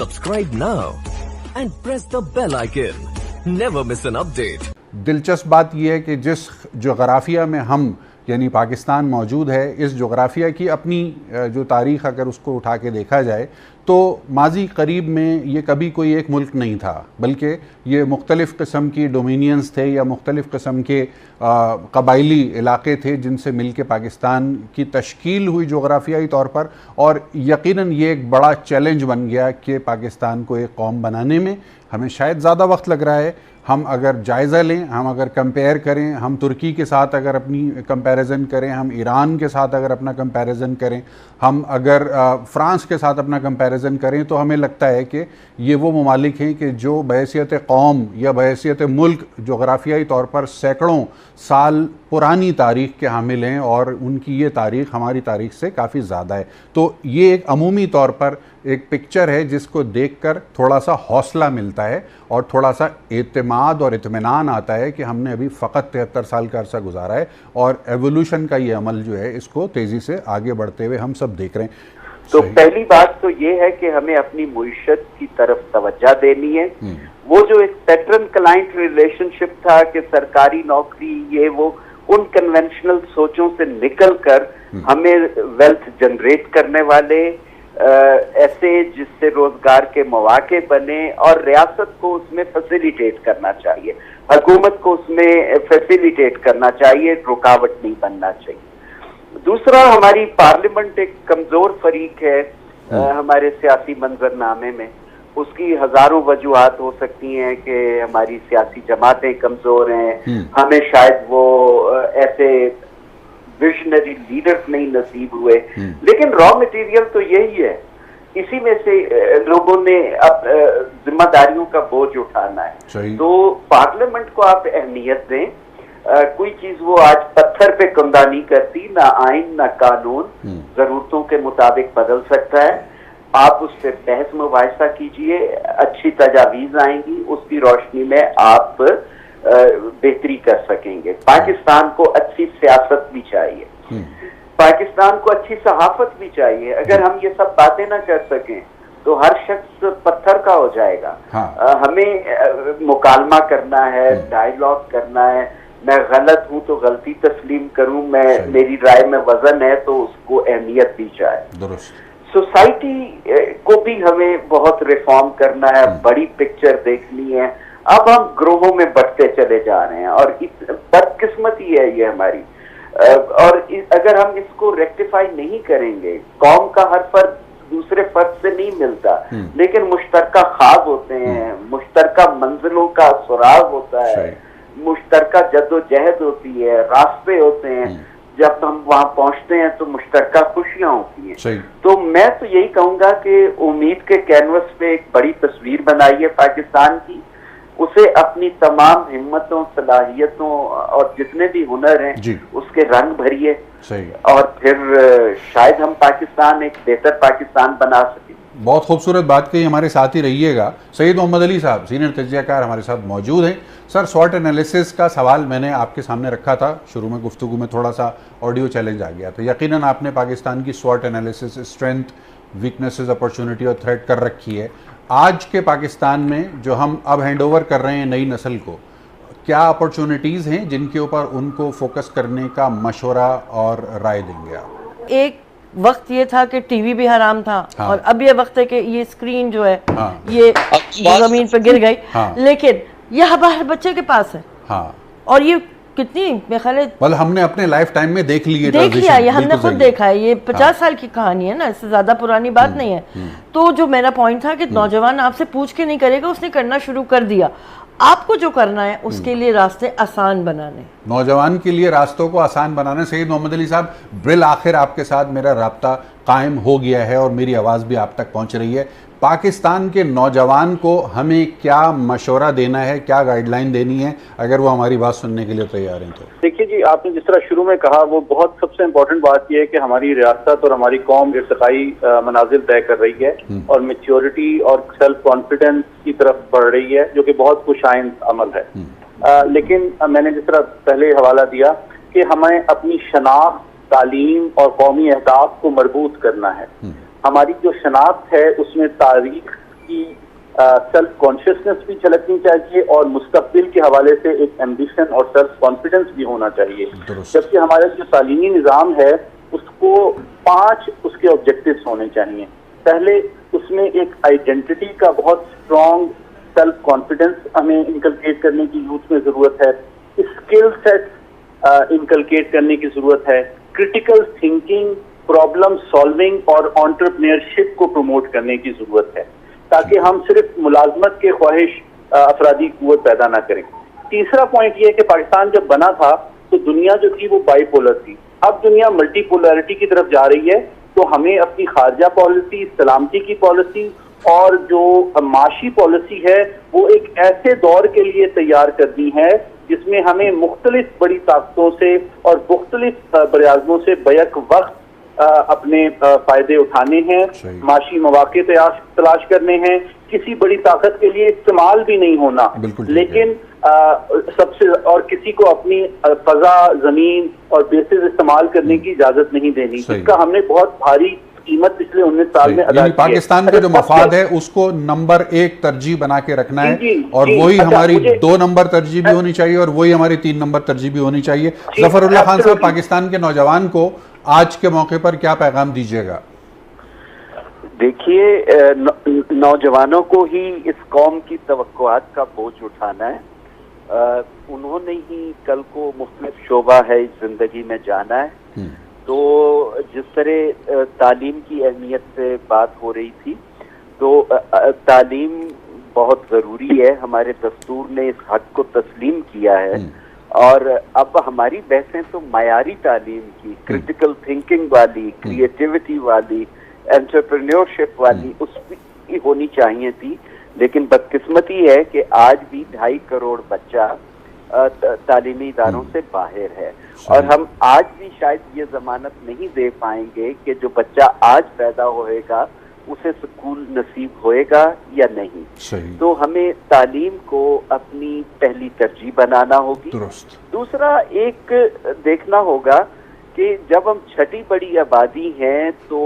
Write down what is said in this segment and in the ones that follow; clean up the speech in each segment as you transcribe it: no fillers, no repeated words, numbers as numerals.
Subscribe now and press the bell icon. Never miss an update. दिलचस्प बात यह है कि जिस जोग्राफिया में हम यानी पाकिस्तान मौजूद है, इस जोग्राफिया की अपनी जो तारीख़ अगर उसको उठा के देखा जाए तो माजी करीब में ये कभी कोई एक मुल्क नहीं था, बल्कि ये मुख्तलिफ़ किस्म की डोमिनियंस थे या मुख्तलिफ़ किस्म के कबायली इलाक़े थे जिनसे मिल के पाकिस्तान की तश्कील हुई जोग्राफियाई तौर पर। और यकीनन ये एक बड़ा चैलेंज बन गया कि पाकिस्तान को एक कौम बनाने में हमें शायद ज़्यादा वक्त लग रहा है। हम अगर जायज़ा लें, हम अगर कंपेयर करें, हम तुर्की के साथ अगर अपनी कंपैरिजन करें, हम ईरान के साथ अगर अपना कंपैरिजन करें, हम अगर फ़्रांस के साथ अपना कंपैरिजन करें, तो हमें लगता है कि ये वो ममालिक हैं कि जो बहैसियत कौम या बहैसियत मुल्क जोग्राफियाई तौर पर सैकड़ों साल पुरानी तारीख़ के हामिल हैं और उनकी ये तारीख़ हमारी तारीख़ से काफ़ी ज़्यादा है। तो ये एक अमूमी तौर पर एक पिक्चर है जिसको देखकर थोड़ा सा हौसला मिलता है और थोड़ा सा एतमाद और इत्मीनान आता है कि हमने अभी फ़कत 73 साल का अरसा गुजारा है और एवोल्यूशन का ये अमल जो है इसको तेज़ी से आगे बढ़ते हुए हम सब देख रहे हैं। तो पहली बात तो ये है कि हमें अपनी मुईशत की तरफ तवज्जो देनी है। वो जो एक पैटर्न क्लाइंट रिलेशनशिप था कि सरकारी नौकरी ये वो, उन कन्वेंशनल सोचों से निकलकर हमें वेल्थ जनरेट करने वाले ऐसे जिससे रोजगार के मौके बने और रियासत को उसमें फैसिलिटेट करना चाहिए, हुकूमत को उसमें फैसिलिटेट करना चाहिए, रुकावट नहीं बनना चाहिए। दूसरा, हमारी पार्लियामेंट एक कमजोर फरीक है हमारे सियासी मंजरनामे में। उसकी हजारों वजूहात हो सकती हैं कि हमारी सियासी जमातें कमजोर हैं, हमें शायद वो ऐसे विजनरी लीडर्स नहीं नसीब हुए, लेकिन रॉ मटेरियल तो यही है। इसी में से लोगों ने अब जिम्मेदारियों का बोझ उठाना है। तो पार्लियामेंट को आप अहमियत दें। कोई चीज वो आज पत्थर पे कुंदा नहीं करती, ना आइन ना कानून जरूरतों के मुताबिक बदल सकता है। आप उस पर बहस मुबाहिसा कीजिए, अच्छी तजावीज आएंगी, उसकी रोशनी में आप बेहतरी कर सकेंगे। पाकिस्तान को अच्छी सियासत भी चाहिए, पाकिस्तान को अच्छी सहाफत भी चाहिए। अगर हम ये सब बातें ना कर सकें तो हर शख्स पत्थर का हो जाएगा। हमें मुकालमा करना है, डायलॉग करना है। मैं गलत हूं तो गलती तस्लीम करूं, मैं मेरी राय में वजन है तो उसको अहमियत दी जाए। सोसाइटी को भी हमें बहुत रिफॉर्म करना है, बड़ी पिक्चर देखनी है। अब हम ग्रोहों में बढ़ते चले जा रहे हैं और बदकिस्मती है ये हमारी। और अगर हम इसको रेक्टिफाई नहीं करेंगे, कौम का हर फर्द दूसरे फर्द से नहीं मिलता, लेकिन मुश्तरका ख्वाब होते हैं, मुश्तरका मंजिलों का सुराग होता है, मुश्तरका जद्दोजहद होती है, रास्ते होते हैं। जब हम वहां पहुंचते हैं तो मुश्तरका खुशियां होती हैं। तो मैं तो यही कहूंगा कि उम्मीद के कैनवस पे एक बड़ी तस्वीर बनाई है पाकिस्तान की, उसे अपनी तमाम हिम्मतों, सलाहियतों और जितने भी हुनर हैं उसके रंग भरिए और फिर शायद हम पाकिस्तान एक बेहतर पाकिस्तान बना सकें। बहुत खूबसूरत बात कही। हमारे साथ ही रहिएगा। सईद मोहम्मद अली साहब सीनियर तज्जियाकार हमारे साथ मौजूद हैं। सर, स्वॉट एनालिसिस का सवाल मैंने आपके सामने रखा था, शुरू में गुफ्तगू में थोड़ा सा ऑडियो चैलेंज आ गया, तो यकीनन आपने पाकिस्तान की स्वॉट एनालिसिस, स्ट्रेंथ, वीकनेसेस, अपॉर्चुनिटी और थ्रेट कर रखी है। आज के पाकिस्तान में जो हम अब हैंडओवर कर रहे हैं नई नस्ल को, क्या अपॉर्चुनिटीज़ हैं जिनके ऊपर उनको फोकस करने का मशवरा और राय देंगे आप? एक वक्त ये था कि टीवी भी हराम था, और अब ये वक्त है कि ये स्क्रीन जो है ये जमीन पे गिर गई, लेकिन ये हमारे बच्चे के पास है। और ये कितनी मतलब हमने अपने लाइफ टाइम में देख लिया, ये हमने खुद देखा है। ये 50 साल की कहानी है ना, इससे ज्यादा पुरानी बात नहीं है। तो जो मेरा पॉइंट था कि नौजवान आपसे पूछ के नहीं करेगा, उसने करना शुरू कर दिया। आपको जो करना है उसके लिए रास्ते आसान बनाने, नौजवान के लिए रास्तों को आसान बनाने। सईद मोहम्मद अली साहब, बिल आखिर आपके साथ मेरा राब्ता कायम हो गया है और मेरी आवाज़ भी आप तक पहुंच रही है। पाकिस्तान के नौजवान को हमें क्या मशवरा देना है, क्या गाइडलाइन देनी है, अगर वो हमारी बात सुनने के लिए तैयार हैं तो? देखिए जी, आपने जिस तरह शुरू में कहा वो बहुत सबसे इम्पोर्टेंट बात यह है कि हमारी रियासत और हमारी कौम इर्तिकाई मनाजिल तय कर रही है और मैच्योरिटी और सेल्फ कॉन्फिडेंस की तरफ बढ़ रही है, जो कि बहुत खुशाइंद अमल है। लेकिन मैंने जिस तरह पहले हवाला दिया कि हमें अपनी शनाख्त, तालीम और कौमी अहदाफ को मजबूत करना है। हमारी जो शनाख्त है उसमें तारीख की सेल्फ कॉन्शियसनेस भी झलकनी चाहिए और मुस्तकबिल के हवाले से एक एम्बिशन और सेल्फ कॉन्फिडेंस भी होना चाहिए। जबकि हमारा जो तालीमी निज़ाम है उसको 5 उसके ऑब्जेक्टिव्स होने चाहिए। पहले उसमें एक आइडेंटिटी का बहुत स्ट्रॉन्ग सेल्फ कॉन्फिडेंस हमें इनकलकेट करने की यूथ में ज़रूरत है, स्किल सेट इनकलकेट करने की ज़रूरत है, क्रिटिकल थिंकिंग, प्रॉब्लम सॉल्विंग और एंटरप्रेन्योरशिप को प्रमोट करने की ज़रूरत है, ताकि हम सिर्फ मुलाजमत के ख्वाहिश अफरादी कुव्वत पैदा ना करें। तीसरा पॉइंट ये है कि पाकिस्तान जब बना था तो दुनिया जो थी वो बाईपोलर थी, अब दुनिया मल्टीपोलरिटी की तरफ जा रही है। तो हमें अपनी खारजा पॉलिसी, सलामती की पॉलिसी और जो माशी पॉलिसी है वो एक ऐसे दौर के लिए तैयार करनी है जिसमें हमें मुख्तलिफ बड़ी ताकतों से और मुख्तलिफ बराज़मों से बैक वक्त अपने फायदे उठाने हैं, माशी मौके तलाश करने हैं, किसी बड़ी ताकत के लिए इस्तेमाल भी नहीं होना, लेकिन सबसे और किसी को अपनी फजा, जमीन और बेसिस इस्तेमाल करने की इजाजत नहीं देनी, जिसका हमने बहुत भारी कीमत पिछले 19 साल में अदा की। पाकिस्तान का जो मफाद है उसको नंबर 1 तरजीह बना के रखना है और वही हमारी 2 नंबर तरजीह भी होनी चाहिए और वही हमारी 3 नंबर तरजीह भी होनी चाहिए। जफरुल्लाह खान साहब, पाकिस्तान के नौजवान को आज के मौके पर क्या पैगाम दीजिएगा? देखिए, नौजवानों को ही इस कौम की तवक्कुआत का बोझ उठाना है। उन्होंने ही कल को मुख्तलिफ शोबा है इस जिंदगी में जाना है। तो जिस तरह तालीम की अहमियत से बात हो रही थी, तो तालीम बहुत ज़रूरी है। हमारे दस्तूर ने इस हक को तस्लीम किया है और अब हमारी बहसें तो मयारी तालीम की, क्रिटिकल थिंकिंग वाली, क्रिएटिविटी वाली, एंटरप्रेन्योरशिप वाली उसकी होनी चाहिए थी। लेकिन बदकिस्मती है कि आज भी 2.5 करोड़ बच्चा तालीमी इदारों से बाहर है और हम आज भी शायद ये जमानत नहीं दे पाएंगे कि जो बच्चा आज पैदा होएगा उसे स्कूल नसीब होएगा या नहीं। तो हमें तालीम को अपनी पहली तरजीह बनाना होगी। दूसरा एक देखना होगा कि जब हम छठी बड़ी आबादी हैं तो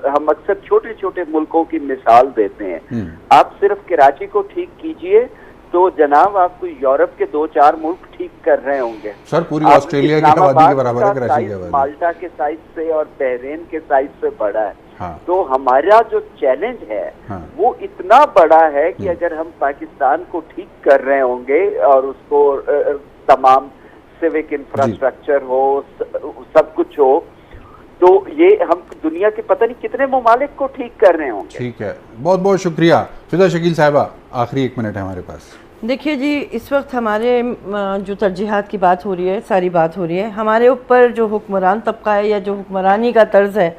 हम अक्सर छोटे छोटे मुल्कों की मिसाल देते हैं। आप सिर्फ कराची को ठीक कीजिए तो जनाब आपको यूरोप के 2-4 मुल्क ठीक कर रहे होंगे। सर, पूरी ऑस्ट्रेलिया की आबादी के बराबर है कराची की आबादी, माल्टा के साइज से और बहरीन के साइज से बड़ा है। तो हमारा जो चैलेंज है वो इतना बड़ा है कि अगर हम पाकिस्तान को ठीक कर रहे होंगे और उसको तमाम सिविक इंफ्रास्ट्रक्चर हो, सब कुछ हो, तो ये हम दुनिया के पता नहीं कितने ममालिक को ठीक कर रहे होंगे। ठीक है, बहुत बहुत शुक्रिया। फिजा शकील साहिबा, आखिरी 1 मिनट है हमारे पास। देखिए जी, इस वक्त हमारे जो तरजीहात की बात हो रही है, सारी बात हो रही है, हमारे ऊपर जो हुक्मरान तबका है या जो हुक्मरानी का तर्ज है,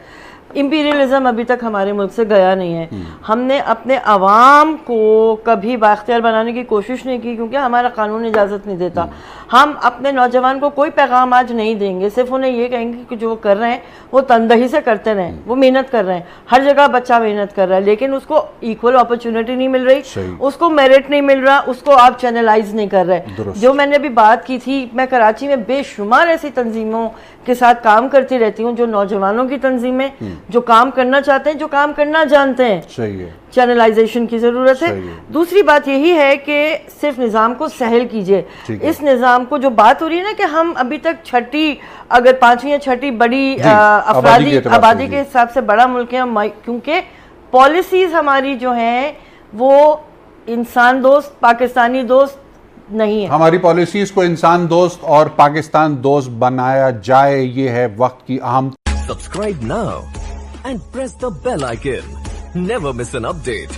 इम्पीरियलिज्म अभी तक हमारे मुल्क से गया नहीं है। हमने अपने अवाम को कभी बाख्तियार बनाने की कोशिश नहीं की क्योंकि हमारा कानून इजाज़त नहीं देता। हम अपने नौजवान को कोई पैगाम आज नहीं देंगे, सिर्फ उन्हें ये कहेंगे कि जो कर रहे हैं वो तनदही से करते रहें, वो मेहनत कर रहे हैं, हर जगह बच्चा मेहनत कर रहा है लेकिन उसको इक्वल अपॉर्चुनिटी नहीं मिल रही, उसको मेरिट नहीं मिल रहा, उसको आप चैनलाइज नहीं कर रहे। जो मैंने अभी बात की थी, मैं कराची में बेशुमार ऐसी तंजीमों के साथ काम करती रहती हूँ जो नौजवानों की तंजीमें जो काम करना चाहते हैं, जो काम करना जानते हैं। सही है, चैनलाइजेशन की जरूरत है। दूसरी बात यही है कि सिर्फ निज़ाम को सहल कीजिए। इस निज़ाम को जो बात हो रही है ना कि हम अभी तक अगर 5वीं या 6ठी बड़ी आबादी के हिसाब से बड़ा मुल्क है, क्योंकि पॉलिसीज हमारी जो हैं वो इंसान दोस्त, पाकिस्तानी दोस्त नहीं है। हमारी पॉलिसीज को इंसान दोस्त और पाकिस्तान दोस्त बनाया जाए, ये है वक्त की अहम। Subscribe now and press the bell icon. Never miss an update.